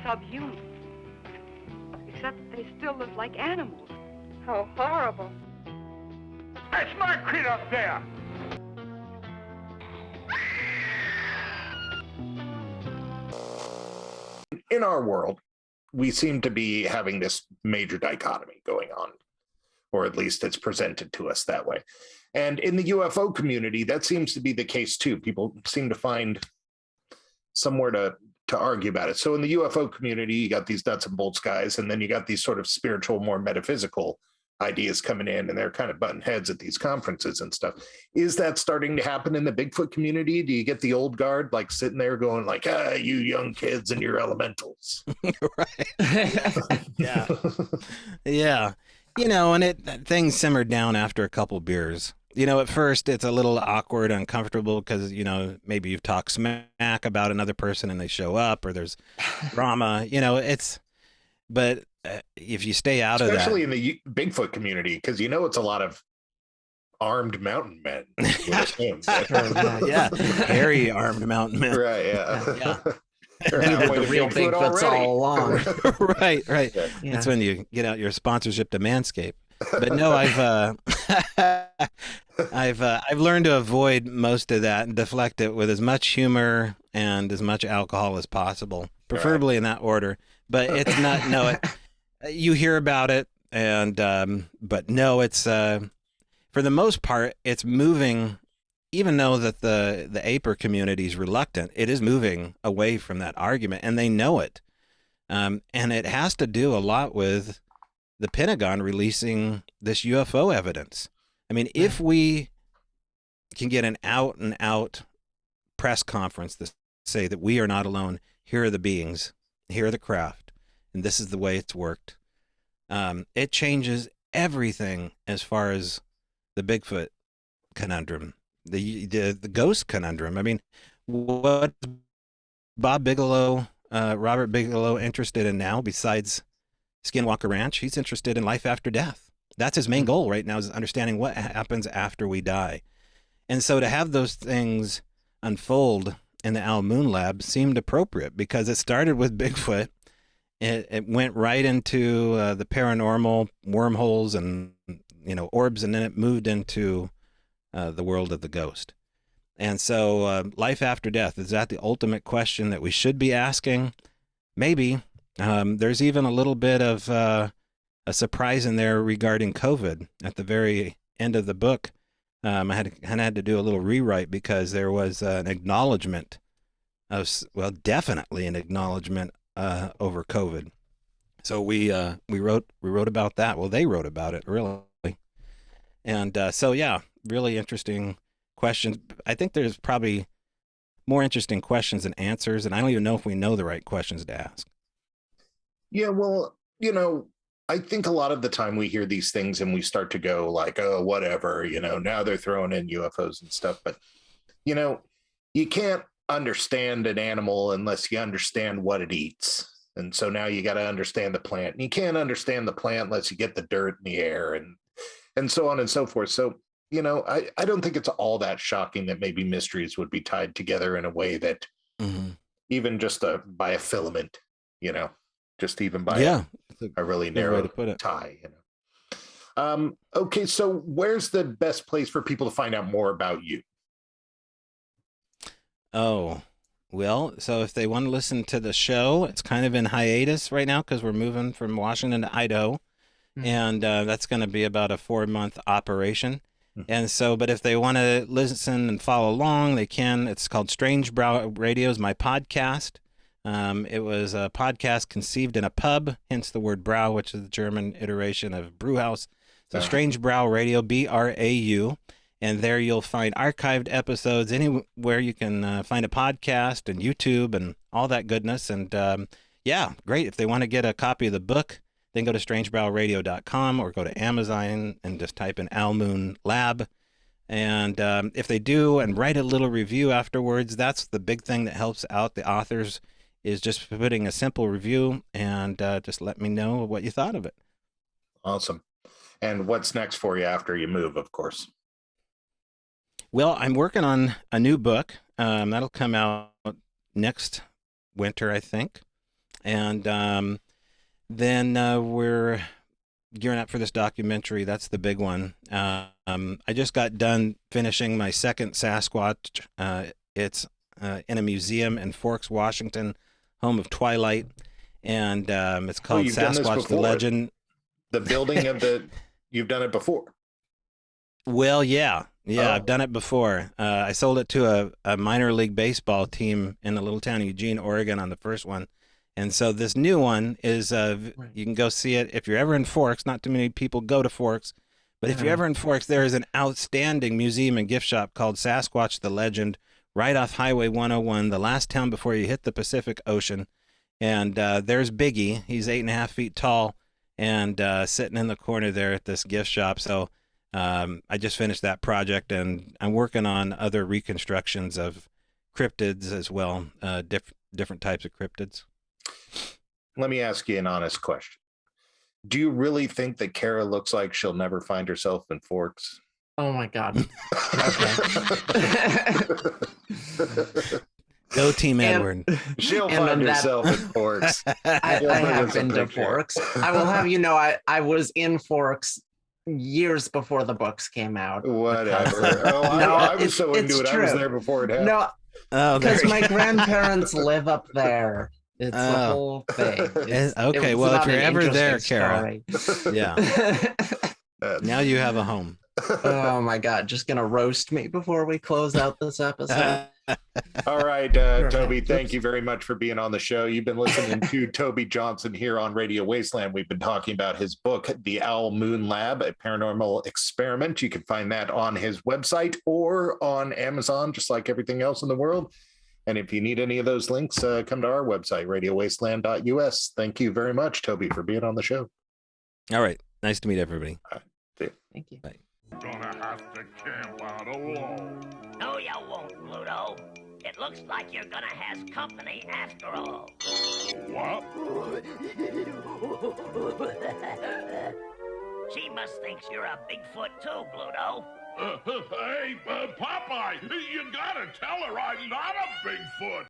subhuman. Except they still live like animals. How horrible. That's my kid up there! In our world, we seem to be having this major dichotomy going on, or at least it's presented to us that way. And in the UFO community, that seems to be the case too. People seem to find somewhere to argue about it. So in the UFO community, you got these nuts and bolts guys, and then you got these sort of spiritual, more metaphysical ideas coming in, and they're kind of butting heads at these conferences and stuff. Is that starting to happen in the Bigfoot community? Do you get the old guard like sitting there going like, you young kids and your elementals? Right. Yeah. Yeah. You know, and things simmered down after a couple beers. You know, at first it's a little awkward, uncomfortable because, you know, maybe you've talked smack about another person and they show up, or there's drama, you know, but if you stay out of that. Especially in the Bigfoot community, because, you know, it's a lot of armed mountain men. Yeah, hairy armed mountain men. Right, yeah. The real Bigfoots all along. Right. Yeah. That's when you get out your sponsorship to Manscaped. But no, I've learned to avoid most of that and deflect it with as much humor and as much alcohol as possible, preferably in that order. But it's not you hear about it, and but no, it's for the most part it's moving. Even though that the aper community is reluctant, it is moving away from that argument, and they know it. And it has to do a lot with the Pentagon releasing this UFO evidence. I mean, if we can get an out-and-out press conference to say that we are not alone, here are the beings, here are the craft, and this is the way it's worked, it changes everything as far as the Bigfoot conundrum. The ghost conundrum. I mean, what Robert Bigelow interested in now, besides Skinwalker Ranch, he's interested in life after death. That's his main goal right now, is understanding what happens after we die. And so to have those things unfold in the Al Moon Lab seemed appropriate, because it started with Bigfoot. It went right into the paranormal wormholes and, you know, orbs, and then it moved into the world of the ghost. And so life after death, is that the ultimate question that we should be asking? Maybe. There's even a little bit of a surprise in there regarding COVID at the very end of the book. I had to do a little rewrite because there was an acknowledgement of, well, definitely an acknowledgement over COVID. So we wrote about that. Well, they wrote about it, really. And so, yeah, really interesting questions. I think there's probably more interesting questions than answers, and I don't even know if we know the right questions to ask. Yeah, well, you know, I think a lot of the time we hear these things and we start to go like, oh, whatever, you know, now they're throwing in UFOs and stuff. But, you know, you can't understand an animal unless you understand what it eats. And so now you got to understand the plant. And you can't understand the plant unless you get the dirt in the air and so on and so forth. So, you know, I don't think it's all that shocking that maybe mysteries would be tied together in a way that even just by a filament, you know, just even by a really narrow tie, you know. Okay, so where's the best place for people to find out more about you? Oh, well, so if they want to listen to the show, it's kind of in hiatus right now because we're moving from Washington to Idaho. And that's going to be about a 4-month operation. And so, but if they want to listen and follow along, they can. It's called Strange Bräu Radio, is my podcast. It was a podcast conceived in a pub, hence the word Brau, which is the German iteration of brewhouse. So Strange Bräu Radio, BRAU. And there you'll find archived episodes anywhere you can find a podcast, and YouTube and all that goodness. And yeah, great. If they want to get a copy of the book, then go to strangebräuradio.com or go to Amazon and just type in Al Moon Lab. And if they do and write a little review afterwards, that's the big thing that helps out the authors, is just putting a simple review and just let me know what you thought of it. Awesome. And what's next for you after you move, of course? Well, I'm working on a new book. That'll come out next winter, I think. And then we're gearing up for this documentary. That's the big one. I just got done finishing my second Sasquatch. It's in a museum in Forks, Washington, home of Twilight. And it's called Sasquatch the Legend. The building of you've done it before. Well, yeah, I've done it before. I sold it to a minor league baseball team in the little town of Eugene, Oregon on the first one. And so this new one is, you can go see it if you're ever in Forks. Not too many people go to Forks, but if you're ever in Forks, there is an outstanding museum and gift shop called Sasquatch the Legend right off Highway 101, the last town before you hit the Pacific Ocean. And there's Biggie. He's 8.5 feet tall and sitting in the corner there at this gift shop. So I just finished that project, and I'm working on other reconstructions of cryptids as well, different types of cryptids. Let me ask you an honest question. Do you really think that Kara looks like she'll never find herself in Forks? Oh my God. Go Team Edward. She'll find herself in Forks. I have been to Forks. I will have you know, I was in Forks years before the books came out. Whatever. I was so into it. True. I was there before it happened. No, because my grandparents live up there. It's the whole thing. Okay, well, if you're ever there, Kara, yeah. Now you have a home. Oh my God, just gonna roast me before we close out this episode. All right, Toby, thank you very much for being on the show. You've been listening to Tobe Johnson here on Radio Wasteland. We've been talking about his book, The Owl Moon Lab, a Paranormal Experiment. You can find that on his website or on Amazon, just like everything else in the world. And if you need any of those links, come to our website, radiowasteland.us. Thank you very much, Toby, for being on the show. All right. Nice to meet everybody. All right. See you. Thank you. Bye. Gonna have to camp out alone. No, you won't, Pluto. It looks like you're gonna have company after all. What? She must think you're a Bigfoot too, Pluto. Hey, Popeye, you gotta tell her I'm not a Bigfoot.